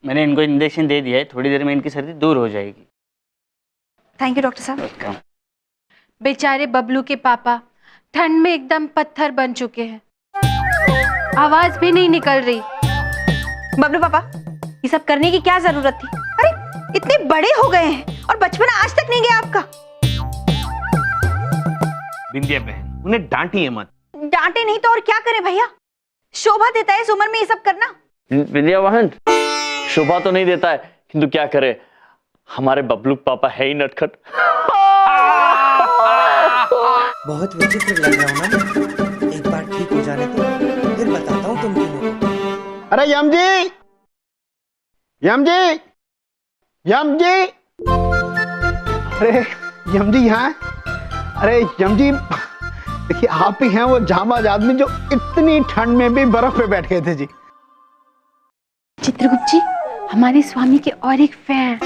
मैंने इनको इंजेक्शन दे दिया है, थोड़ी देर में इनकी सर्दी दूर हो जाएगी। थैंक यू डॉक्टर साहब। वेलकम। बेचारे बबलू के पापा ठंड में एकदम पत्थर बन चुके हैं, आवाज भी नहीं निकल रही। बबलू पापा, ये सब करने की क्या जरूरत थी? अरे इतने बड़े हो गए हैं और बचपन आज तक नहीं गया आपका। बिंदिया बहन, उन्हें डांटिए मत। डांटे नहीं तो और क्या करे भैया, शोभा देता है इस उम्र में ये सब करना। विद्या बहन, शोभा तो नहीं देता है, किंतु क्या करे, हमारे बबलू पापा है ही नटखट। बहुत विचित्र लग रहा हूँ ना, एक बार ठीक हो जाने तो फिर बताता हूँ तुम तीनों को। अरे यम जी, यम जी, यम जी, अरे यम जी यहाँ। अरे यम जी, देखिए आप ही हैं वो जांबाज आदमी जो इतनी ठंड में भी बर्फ पे बैठ गए थे जी। चित्रगुप्त जी, हमारे स्वामी के और एक फैन।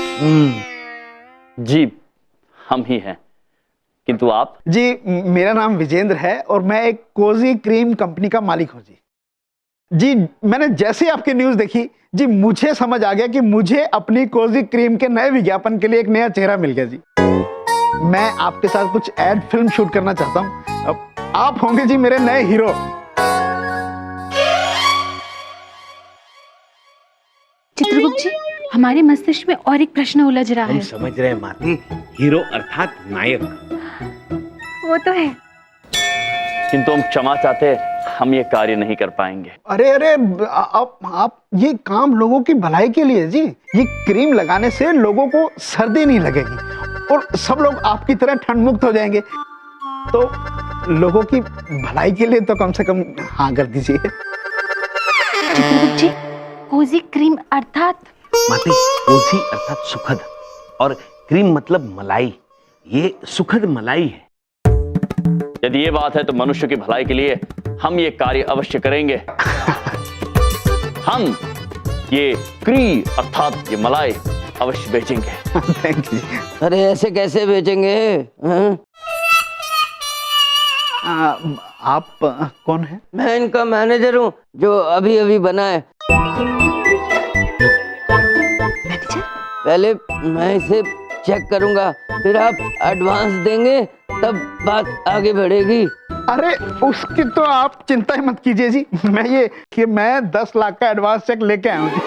जी, हम ही हैं, किंतु आप? जी मेरा नाम विजेंद्र है और मैं एक कोजी क्रीम कंपनी का मालिक हूँ जी। जी मैंने जैसे आपकी न्यूज़ देखी जी, मुझे समझ आ गया कि मुझे अपनी कोजी क्रीम के नए विज्ञापन के लिए एक नया चेहरा मिल गया जी। मैं आपके साथ कुछ एड फिल्म शूट करना चाहता हूँ, अब आप होंगे जी मेरे नए हीरो। चित्रगुप्त जी, हमारे मस्तिष्क में और एक प्रश्न उलझ रहा हम है। समझ रहे हैं माते, हीरो अर्थात नायक। वो तो है, किंतु हम क्षमा चाहते हैं, हम ये कार्य नहीं कर पाएंगे। अरे अरे आप ये काम लोगों की भलाई के लिए जी। ये क्रीम लगाने से लोगों को सर्दी नहीं लगेगी और सब लोग आपकी तरह ठंड मुक्त हो जाएंगे। तो लोगों की भलाई के लिए तो कम से कम हाँ कर दीजिए। चित्रगुप्त जी, कोजी क्रीम अर्थात? माते, कोजी अर्थात सुखद और क्रीम मतलब मलाई। ये सुखद मलाई है। यदि ये बात है तो मनुष्य की भलाई के लिए हम ये कार्य अवश्य करेंगे। हम ये क्री अर्थात ये मलाई अवश्य बेचेंगे। Thank you. अरे ऐसे कैसे बेचेंगे? आप कौन है? मैं इनका मैनेजर हूँ जो अभी अभी बना है। पहले मैं इसे चेक करूंगा, फिर आप एडवांस देंगे, तब बात आगे बढ़ेगी। अरे उसकी तो आप चिंता ही मत कीजिए जी। मैं 10 लाख का एडवांस चेक लेके आया हूँ जी।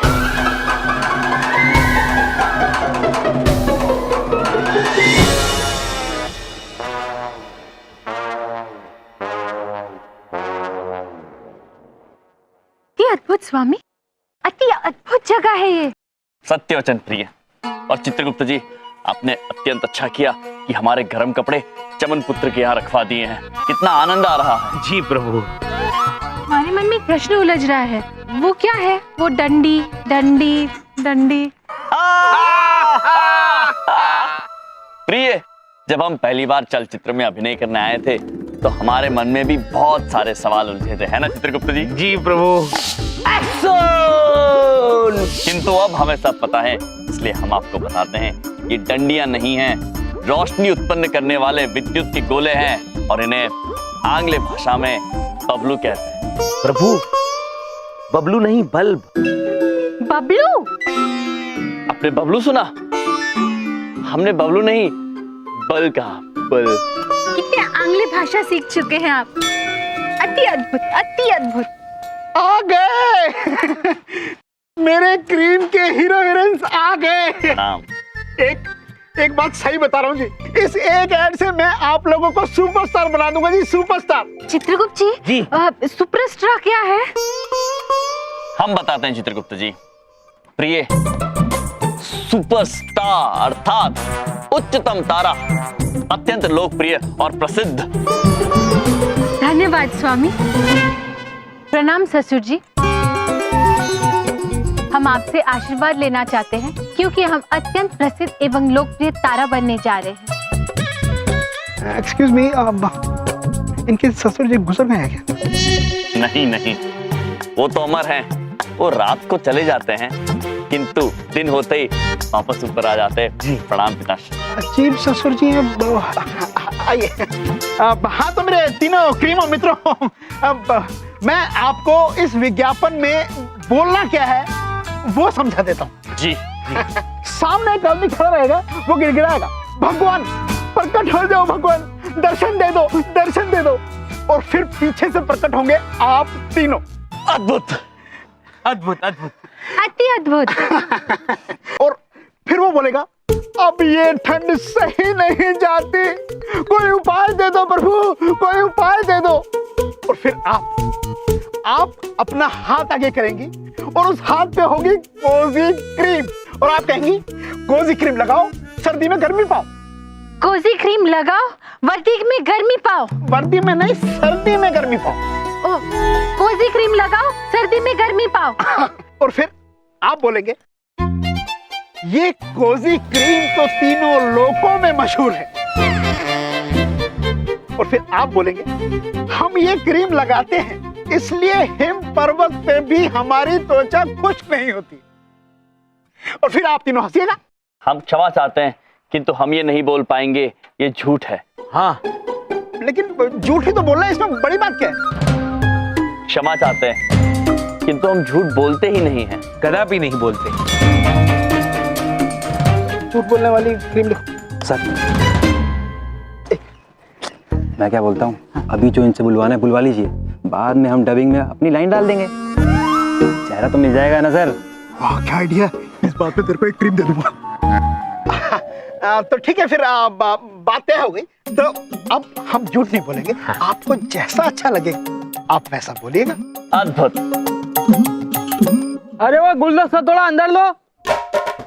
अद्भुत स्वामी, अति अद्भुत जगह है ये। सत्य वचन प्रिय। और चित्रगुप्त जी, आपने अत्यंत अच्छा किया कि हमारे गर्म कपड़े चमन पुत्र के यहाँ रखवा दिए हैं। कितना आनंद आ रहा है। जी प्रभु। हमारे मन में एक प्रश्न उलझ रहा है, वो क्या है? वो डंडी डंडी डंडी। प्रिय, जब हम पहली बार चलचित्र में अभिनय करने आए थे तो हमारे मन में भी बहुत सारे सवाल उलझे थे, है ना चित्रगुप्त जी? जी प्रभु। किंतु अब हमें सब पता है, इसलिए हम आपको बताते हैं, ये डंडियां नहीं हैं, रोशनी उत्पन्न करने वाले विद्युत के गोले हैं और इन्हें आंग्ल भाषा में बबलू कहते हैं। प्रभु, बबलू नहीं, बल्ब। बबलू? आपने बबलू सुना? हमने बबलू नहीं, बल कहा, बल। कितने आंग्ल भाषा सीख चुके हैं आप। अति अद्भुत, अति अद्भुत। आ गए मेरे क्रीम के हीरो हीरोइंस आ गए। एक बात सही बता रहा हूँ जी, इस एक ऐड से मैं आप लोगों को सुपरस्टार बना दूंगा जी, सुपरस्टार। चित्रगुप्त जी, जी। सुपरस्टार क्या है? हम बताते हैं चित्रगुप्त जी। प्रिय, सुपरस्टार अर्थात उच्चतम तारा, अत्यंत लोकप्रिय और प्रसिद्ध। धन्यवाद स्वामी। प्रणाम ससुर जी। हम आपसे आशीर्वाद लेना चाहते हैं क्योंकि हम अत्यंत प्रसिद्ध एवं लोकप्रिय तारा बनने जा रहे हैं। एक्सक्यूज मी, इनके ससुर जी गुजर गए हैं क्या? नहीं नहीं, वो तो अमर हैं, वो रात को चले जाते हैं किंतु दिन होते ही वापस ऊपर आ जाते हैं। जी प्रणाम पिताश्री। अजीब ससुर जी। आइए। हाँ तो मेरे तीनों क्रीमों मित्रों, अब मैं आपको इस विज्ञापन में बोलना क्या है वो समझा देता हूँ। सामने एक आदमी खड़ा रहेगा, वो गिड़गिड़ाएगा, भगवान प्रकट हो जाओ, भगवान दर्शन दे दो, दर्शन दे दो। और फिर पीछे से प्रकट होंगे आप तीनों। अद्भुत। अद्भुत अद्भुत। अति अद्भुत। और फिर वो बोलेगा, अब ये ठंड सही नहीं जाती, कोई उपाय दे दो प्रभु, कोई उपाय दे दो। और फिर आप अपना हाथ आगे करेंगी और उस हाथ पे होगी कोजी क्रीम, और आप कहेंगी कोजी क्रीम लगाओ, सर्दी में गर्मी पाओ। कोजी क्रीम लगाओ, वर्दी में गर्मी पाओ। वर्दी में नहीं, सर्दी में गर्मी पाओ। ओ, कोजी क्रीम लगाओ, सर्दी में गर्मी पाओ। और फिर आप बोलेंगे, ये कोजी क्रीम तो तीनों लोकों में मशहूर है। और फिर आप बोलेंगे, हम ये क्रीम लगाते हैं इसलिए हिम पर्वत पे भी हमारी त्वचा खुश्क नहीं होती। और फिर आप तीनों हंसिएगा। हम क्षमा चाहते हैं, किंतु हम ये नहीं बोल पाएंगे, ये झूठ है। हाँ, लेकिन झूठ ही तो बोल रहे हैं, इसमें बड़ी बात क्या है? क्षमा चाहते हैं, किंतु हम झूठ बोलते ही नहीं हैं। कदापि नहीं बोलते। झूठ बोलने वाली क्रीम लिखो। सर मैं क्या बोलता हूँ, अभी जो इनसे बुलवाना है बुलवा लीजिए, बाद में हम डबिंग में अपनी लाइन डाल देंगे, चेहरा तो मिल जाएगा ना सर। वाह क्या आइडिया, इस बात पे तेरे को एक क्रीम दे दूंगा। तो ठीक है, फिर बात तय हो गई, तो अब हम झूठ नहीं बोलेंगे, आपको जैसा अच्छा लगे आप वैसा बोलिएगा। अद्भुत। अरे वो गुलदस्ता थोड़ा अंदर लो।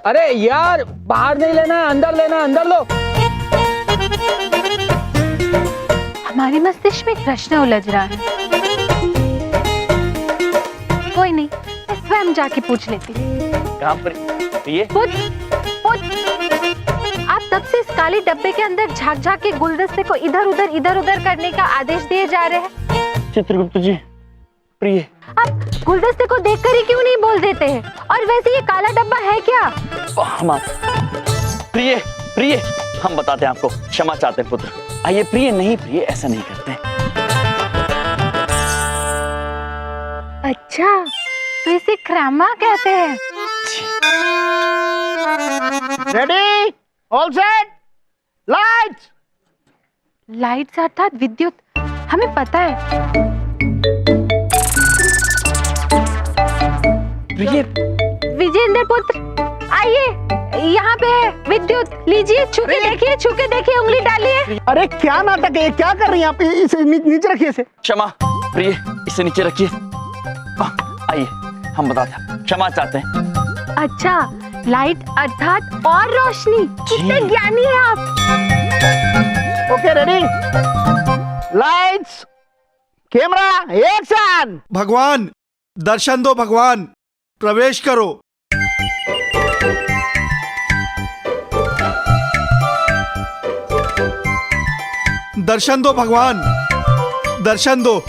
अरे यार बाहर नहीं लेना, अंदर लेना, अंदर लो। हमारे मस्तिष्क में एक प्रश्न उलझ रहा है। कोई नहीं, मैं स्वयं जाके पूछ लेती हूँ। कहाँ पर ये? आप तब से इस काले डब्बे के अंदर झाँक झाँक के गुलदस्ते को इधर उधर करने का आदेश दिए जा रहे हैं। चित्रगुप्त जी, प्रिय, आप गुलदस्ते को देखकर ही क्यों नहीं बोल देते हैं? और वैसे ये काला डब्बा है क्या? हम प्रिय प्रिय, हम बताते हैं आपको। क्षमा चाहते हैं पुत्र। आइए प्रिय, नहीं प्रिय, ऐसा नहीं करते। अच्छा, तो इसे क्रामा कहते हैं। Ready, all set, lights. Lights अर्थात विद्युत, हमें पता है। प्रिय, विजेंद्र पुत्र, आइए, यहाँ पे है विद्युत, लीजिए, छू के देखिए, उंगली डालिए। अरे क्या नाटक है, क्या कर रही हैं आप? इसे नीचे रखिए इसे। क्षमा प्रिय, इसे नीचे रखिए। आइए हम बताते हैं, क्षमा चाहते हैं। अच्छा, लाइट अर्थात और रोशनी। कितने ज्ञानी हैं आप। Okay ready, lights, camera, action. भगवान दर्शन दो, भगवान प्रवेश करो। दर्शन दो भगवान, दर्शन दो।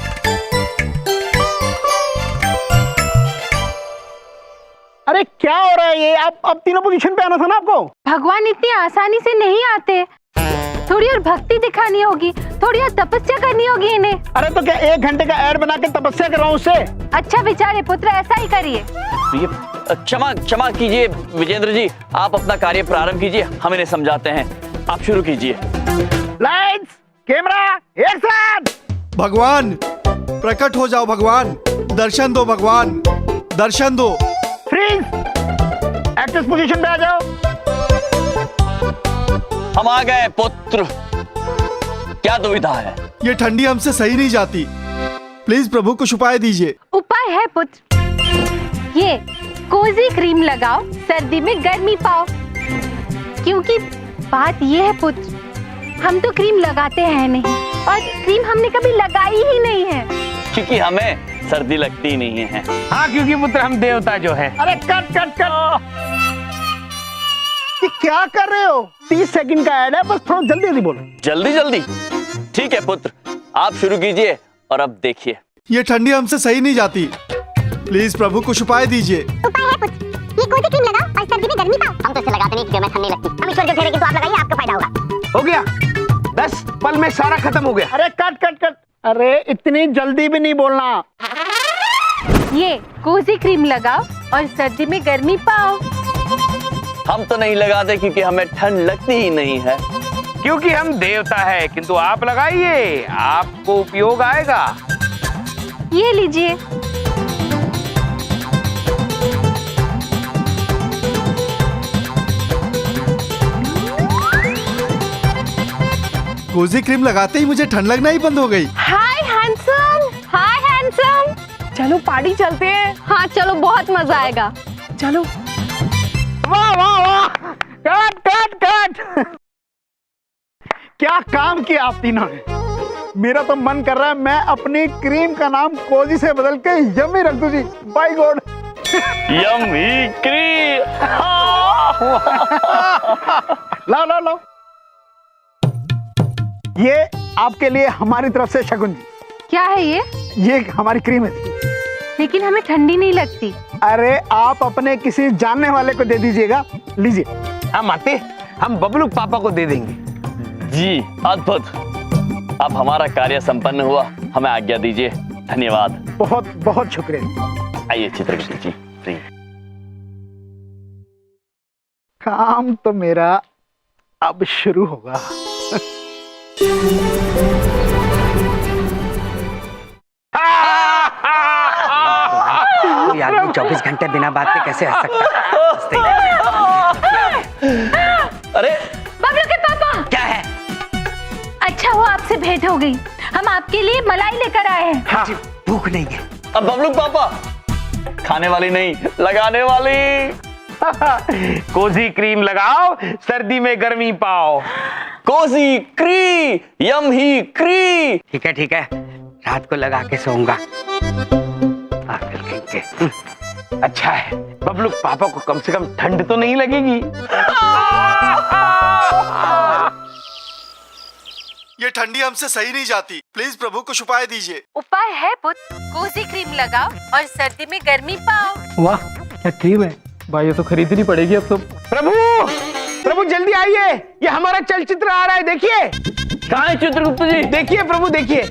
अरे क्या हो रहा है ये? अब तीनों पोजीशन पे आना था ना आपको। भगवान इतनी आसानी से नहीं आते, थोड़ी और भक्ति दिखानी होगी, थोड़ी और तपस्या करनी होगी इन्हें। अरे तो क्या 1 घंटे का ऐड बना के तपस्या कर रहा हूँ उससे? अच्छा विचार है पुत्र, ऐसा ही करिए। प्रिय, क्षमा कीजिए विजेंद्र जी, आप अपना कार्य प्रारंभ कीजिए, हम इन्हें समझाते हैं। आप शुरू कीजिए। Lights, camera, action. भगवान प्रकट हो जाओ, भगवान दर्शन दो, भगवान दर्शन दो। फ्रीज, एक्टर्स पोजीशन पे आ जाओ। हम आ गए पुत्र, क्या दुविधा है? ये ठंडी हमसे सही नहीं जाती, प्लीज प्रभु कुछ उपाय दीजिए। उपाय है पुत्र, ये कोजी क्रीम लगाओ, सर्दी में गर्मी पाओ। क्योंकि बात ये है पुत्र, हम तो क्रीम लगाते हैं नहीं, और क्रीम हमने कभी लगाई ही नहीं है। क्योंकि हमें सर्दी लगती नहीं है। हाँ, क्योंकि पुत्र हम देवता जो है। अरे कट। ये क्या कर रहे हो? 30 सेकंड का ऐड है, बस थोड़ा जल्दी बोलो। जल्दी? ठीक है पुत्र, आप शुरू कीजिए और अब देखिए। ये ठंडी हमसे सही नहीं जाती, प्लीज प्रभु कुछ उपाय दीजिए। उपाय है पुत्र, ये कोजी क्रीम लगाओ और सर्दी में गर्मी पाओ। हम तो इसे लगाते नहीं क्योंकि हमें ठंड नहीं लगती। हम ईश्वर के ठहरे, किंतु आप लगाइए, आपका फायदा होगा। हो गया, 10 पल में सारा खत्म हो गया। अरे कट। अरे इतनी जल्दी भी नहीं बोलना। ये कोजी क्रीम लगाओ और सर्दी में गर्मी पाओ। हम तो नहीं लगाते क्योंकि हमें ठंड लगती ही नहीं है। क्योंकि हम देवता है, किंतु आप लगाइए, आपको उपयोग आएगा। ये लीजिए। कोजी क्रीम लगाते ही मुझे ठंड लगना ही बंद हो गई। हाय हैंडसम, हाय हैंडसम। चलो पार्टी चलते हैं। हाँ चलो, बहुत मजा आएगा। चलो। वाह वाह वाह, कट कट कट। क्या काम किया आप तीनों ने। मेरा तो मन कर रहा है मैं अपनी क्रीम का नाम कोजी से बदल के यम्मी रख दूं जी। By God. Yummy cream. लाओ लाओ लाओ, ये आपके लिए हमारी तरफ से शगुन जी। क्या है ये? ये हमारी क्रीम है। लेकिन हमें ठंडी नहीं लगती। अरे आप अपने किसी जानने वाले को दे दीजिएगा। लीजिए। हम आते, हम बबलू पापा को दे देंगे। जी अद्भुत। अब हमारा कार्य संपन्न हुआ, हमें आज्ञा दीजिए। धन्यवाद। बहुत बहुत शुक्रिया। आइए चित्रगुप्त जी, प्लीज। काम तो मेरा अब शुरू होगा। यार 24 घंटे बिना बात के कैसे हंस सकता है? अरे बबलू के पापा। क्या है? अच्छा हुआ आपसे भेंट हो गई। हम आपके लिए मलाई लेकर आए हैं। हाँ। भूख नहीं है। अब बबलू पापा, खाने वाली नहीं, लगाने वाली। कोजी क्रीम लगाओ, सर्दी में गर्मी पाओ। कोजी क्री, यम ही क्री। ठीक है, रात को लगा के सोऊंगा। आकर कहेंगे। अच्छा है, बबलू पापा को कम से कम ठंड तो नहीं लगेगी। ये ठंडी हमसे सही नहीं जाती, प्लीज प्रभु कुछ उपाय दीजिए। उपाय है पुत्र, कोजी क्रीम लगाओ और सर्दी में गर्मी पाओ। वाह क्या क्रीम है भाई, ये तो खरीदनी पड़ेगी अब तो। प्रभु प्रभु जल्दी आइए, ये हमारा चलचित्र आ रहा है, देखिए। कहाँ है चित्रगुप्त जी? देखिए प्रभु देखिए।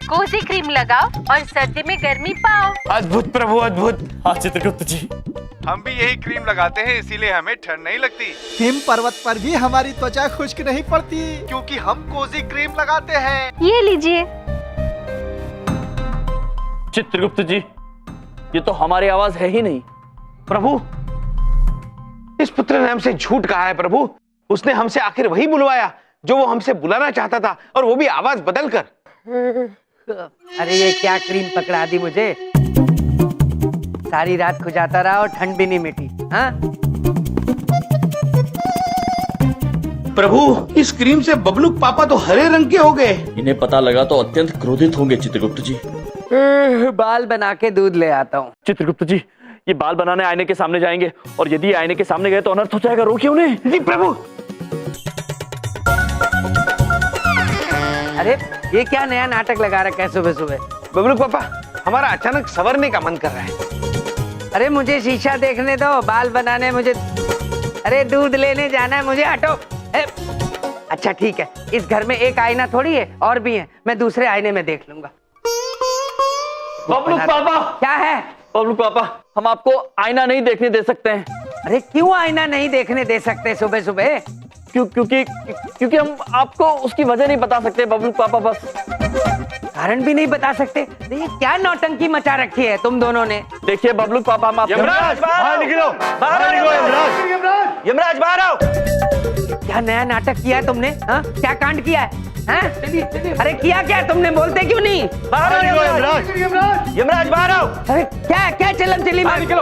कोजी क्रीम लगाओ और सर्दी में गर्मी पाओ। अद्भुत प्रभु अद्भुत। हाँ चित्रगुप्त जी। हम भी यही क्रीम लगाते हैं, इसीलिए हमें ठंड नहीं लगती। हिम पर्वत पर भी हमारी त्वचा खुश्क नहीं पड़ती, क्योंकि हम कोजी क्रीम लगाते हैं। ये लीजिए। चित्रगुप्त जी, ये तो हमारी आवाज है ही नहीं। प्रभु इस पुत्र ने हमसे झूठ कहा है प्रभु। उसने हमसे आखिर वही बुलवाया जो वो हमसे बुलाना चाहता था, और वो भी आवाज बदल कर। अरे ये क्या क्रीम पकड़ा दी मुझे। सारी रात खुजाता रहा और ठंड भी नहीं मिटी। हाँ? प्रभु इस क्रीम से बबलू पापा तो हरे रंग के हो गए। इन्हें पता लगा तो अत्यंत क्रोधित होंगे चित्रगुप्त जी। बाल बना के दूध ले आता हूँ। चित्रगुप्त जी, ये बाल बनाने आईने के सामने जाएंगे, और यदि आईने के सामने गए तो अनर्थ हो जाएगा। रोकिए उन्हें। जी प्रभु। अरे ये क्या नया नाटक लगा रखा है सुबह सुबह? बबलू पापा, हमारा अचानक संवरने का मन कर रहा है। अरे मुझे शीशा देखने दो, बाल बनाने मुझे। अरे दूध लेने जाना है मुझे, हटो। अच्छा ठीक है, इस घर में एक आईना थोड़ी है, और भी है, मैं दूसरे आईने में देख लूंगा। बबलू पापा। क्या है? बबलू पापा, हम आपको आईना नहीं देखने दे सकते हैं। अरे क्यों आईना नहीं देखने दे सकते सुबह सुबह? क्योंकि हम आपको उसकी वजह नहीं बता सकते बबलू पापा। बस कारण भी नहीं बता सकते? ये क्या नौटंकी मचा रखी है तुम दोनों ने? देखिए बबलू पापा, हम यमराज बाहर निकलो, बाहर निकलो यमराज। यमराज बाहर आओ। क्या नया नाटक किया है तुमने? हाँ? क्या कांड किया है? चलिए। अरे किया क्या तुमने? बोलते क्यों नहीं? बाहर निकलो यमराज। यमराज बाहर आओ। अरे क्या क्या चलम चली बाहर निकलो।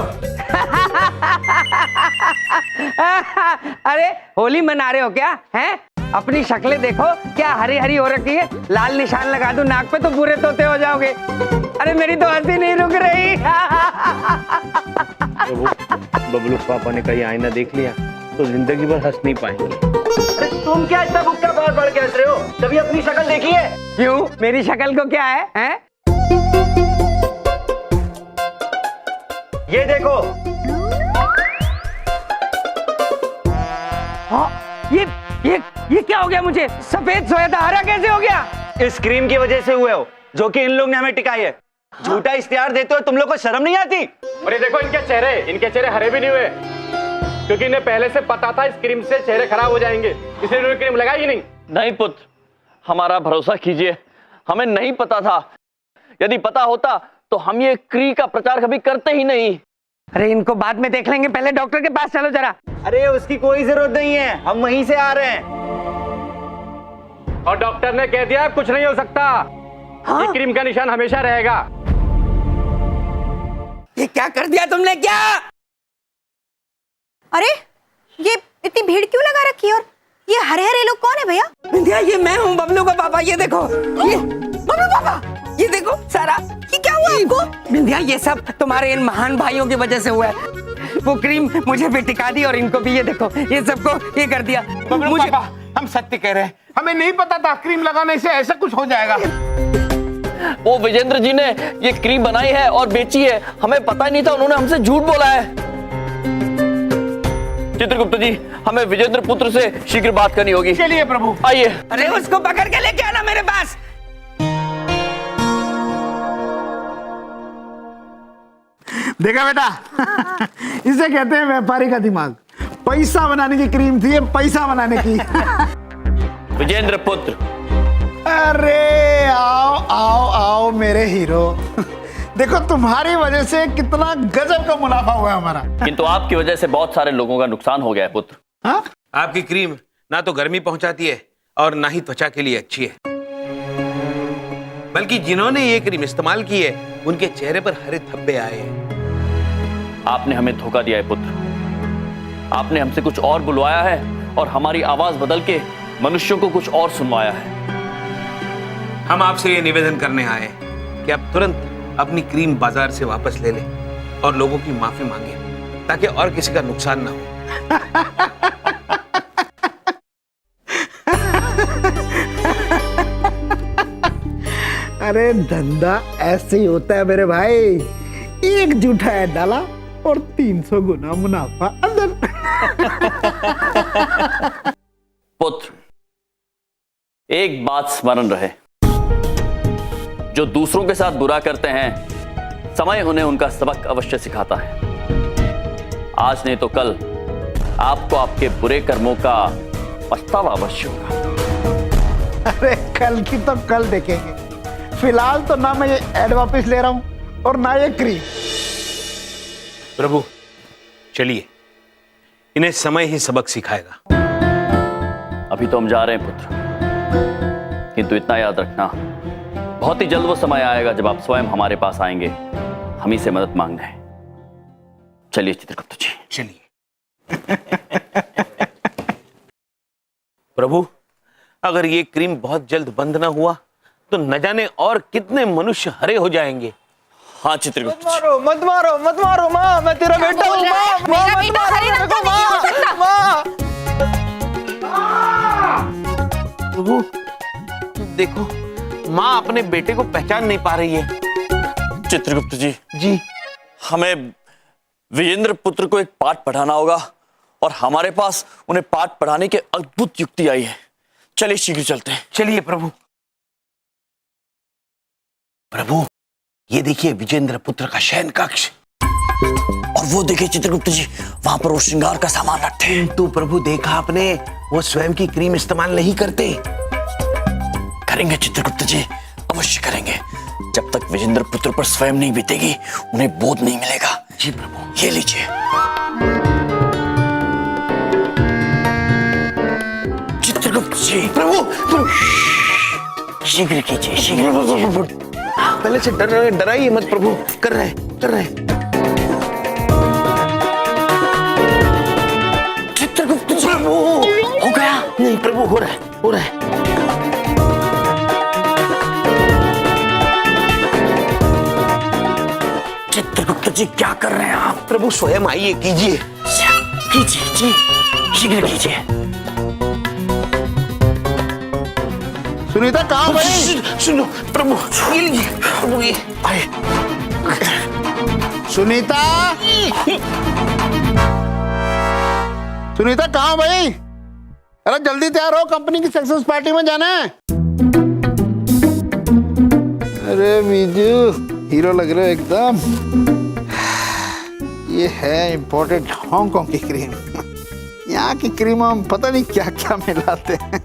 अरे होली मना रहे हो क्या? हैं? अपनी शक्लें देखो, क्या हरी हरी हो रखी है। लाल निशान लगा दूं नाक पे तो बुरे तोते हो जाओगे। अरे मेरी तो हंसी नहीं रुक रही। बबलू पापा ने कहीं आईना देख लिया तो जिंदगी भर हंस नहीं पाएंगे। अरे तुम क्या इतना बुक्का बढ़ के हंस रहे हो? कभी अपनी शक्ल देखी है? क्यों, मेरी शक्ल को क्या है? हैं? ये देखो। हाँ, ये क्या हो गया मुझे? सफेद सोया था, हरा कैसे हो गया? इस क्रीम की वजह से हुए हो, जो कि इन लोग ने हमें टिकाई है। झूठा इश्तिहार देते हो, तुम लोग को शर्म नहीं आती? और ये देखो इनके चेहरे हरे भी नहीं हुए। क्योंकि इन्हें पहले से पता था इस क्रीम से चेहरे खराब हो जाएंगे, इसलिए उन्होंने क्रीम लगाई ही नहीं। नहीं पुत्र, हमारा भरोसा कीजिए, हमें नहीं पता था। यदि पता होता तो हम ये क्री का प्रचार कभी करते ही नहीं। अरे इनको बाद में देख लेंगे, पहले डॉक्टर के पास चलो जरा। अरे उसकी कोई जरूरत नहीं है, हम वहीं से आ रहे हैं। और डॉक्टर ने कह दिया कुछ नहीं हो सकता। ये क्रीम का निशान हमेशा रहेगा। ये क्या कर दिया तुमने, क्या? अरे ये इतनी भीड़ क्यों लगा रखी है? और ये हरे हरे लोग कौन है भैया? विंध्या, ये मैं हूँ बबलू का पापा। ये देखो, ये बबलू पापा, ये देखो सारा। ये क्या हुआ आपको? विंध्या, ये सब तुम्हारे इन महान भाइयों की वजह से हुआ है। वो क्रीम मुझे भी टिका दी और इनको भी, ये देखो, ये सबको ये कर दिया। बबलू पापा, हम सत्य कह रहे हैं, हमें नहीं पता था क्रीम लगाने से ऐसा कुछ हो जाएगा। वो विजेंद्र जी ने ये क्रीम बनाई है और बेची है, हमें पता ही नहीं था, उन्होंने हमसे झूठ बोला है। चित्रगुप्त जी, हमें विजेंद्र पुत्र से शीघ्र बात करनी होगी। चलिए प्रभु, आइए। अरे उसको पकड़ के लेके आना मेरे पास। देखा बेटा, इसे कहते हैं व्यापारी का दिमाग। पैसा बनाने की क्रीम थी ये, पैसा बनाने की। विजेंद्र पुत्र, अरे आओ आओ आओ मेरे हीरो। देखो तुम्हारी वजह से कितना गजब का मुनाफा हुआ है हमारा। किंतु आपकी वजह से बहुत सारे लोगों का नुकसान हो गया है पुत्र। हाँ? आपकी क्रीम ना तो गर्मी पहुंचाती है और ना ही त्वचा के लिए अच्छी है, बल्कि जिन्होंने ये क्रीम इस्तेमाल की है उनके चेहरे पर हरे धब्बे आए हैं। आपने हमें धोखा दिया है पुत्र। आपने हमसे कुछ और बुलवाया है और हमारी आवाज बदल के मनुष्यों को कुछ और सुनवाया है। हम आपसे ये निवेदन करने आए कि आप तुरंत अपनी क्रीम बाजार से वापस ले लें और लोगों की माफी मांगे, ताकि और किसी का नुकसान ना हो। अरे धंधा ऐसे ही होता है मेरे भाई, एक जूठा ऐड डाला और 300 गुना मुनाफा अंदर। पुत्र, एक बात स्मरण रहे, जो दूसरों के साथ बुरा करते हैं समय उन्हें उनका सबक अवश्य सिखाता है। आज नहीं तो कल आपको आपके बुरे कर्मों का पछतावा अवश्य होगा। अरे कल की तो कल देखेंगे, फिलहाल तो ना मैं ये ऐड वापस ले रहा हूं और ना ये क्रीम। प्रभु चलिए, इन्हें समय ही सबक सिखाएगा। अभी तो हम जा रहे हैं पुत्र, किंतु इतना याद रखना, बहुत ही जल्द वो समय आएगा जब आप स्वयं हमारे पास आएंगे हम ही से मदद मांगने। चलिए चित्रगुप्त जी, चलिए। प्रभु, अगर ये क्रीम बहुत जल्द बंद ना हुआ तो न जाने और कितने मनुष्य हरे हो जाएंगे। हाँ चित्रगुप्त, मत मारो मत मारो माँ, मैं तेरा बेटा हूँ माँ, मेरा बेटा हरे रंग का नहीं हो सकता। माँ। प्रभु देखो, माँ अपने बेटे को पहचान नहीं पा रही है। चित्रगुप्त जी, जी, हमें विजेंद्र पुत्र को एक पाठ पढ़ाना होगा और हमारे पास उन्हें पाठ पढ़ाने की अद्भुत युक्ति आई है। चलिए शीघ्र चलते हैं। चलिए प्रभु। प्रभु ये देखिए विजेंद्र पुत्र का शयन कक्ष, और वो देखिए चित्रगुप्त जी, वहां पर वो श्रृंगार का सामान रखते हैं। किंतु प्रभु देखा आपने, वो स्वयं की क्रीम इस्तेमाल नहीं करते। करेंगे चित्रगुप्त जी, अवश्य करेंगे। जब तक विजेंद्र पुत्र पर स्वयं नहीं बीतेगी उन्हें बोध नहीं मिलेगा। जी प्रभु। ये लीजिए। चित्रगुप्त जी, प्रभु शीघ्र कीजिए, शीघ्र कीजिए। पहले से डराइए मत प्रभु, कर रहे कर रहे। चित्रगुप्त जी, हो गया? नहीं प्रभु, हो रहा है, हो रहा है। चित्रगुप्त जी क्या कर रहे हैं आप? प्रभु स्वयं आइए, कीजिए। कीजिए जी, शीघ्र कीजिए। सुनीता कहाँ गई? सुनो प्रभु, ये लीजिए प्रभु, ये आए। सुनीता, सुनीता कहाँ भाई? अरे जल्दी तैयार हो, कंपनी की सक्सेस पार्टी में जाना है। अरे बीजू, हीरो लग रहे हो एकदम। ये है इम्पोर्टेड हांगकांग की क्रीम। यहाँ की क्रीम हम पता नहीं क्या क्या मिलाते हैं।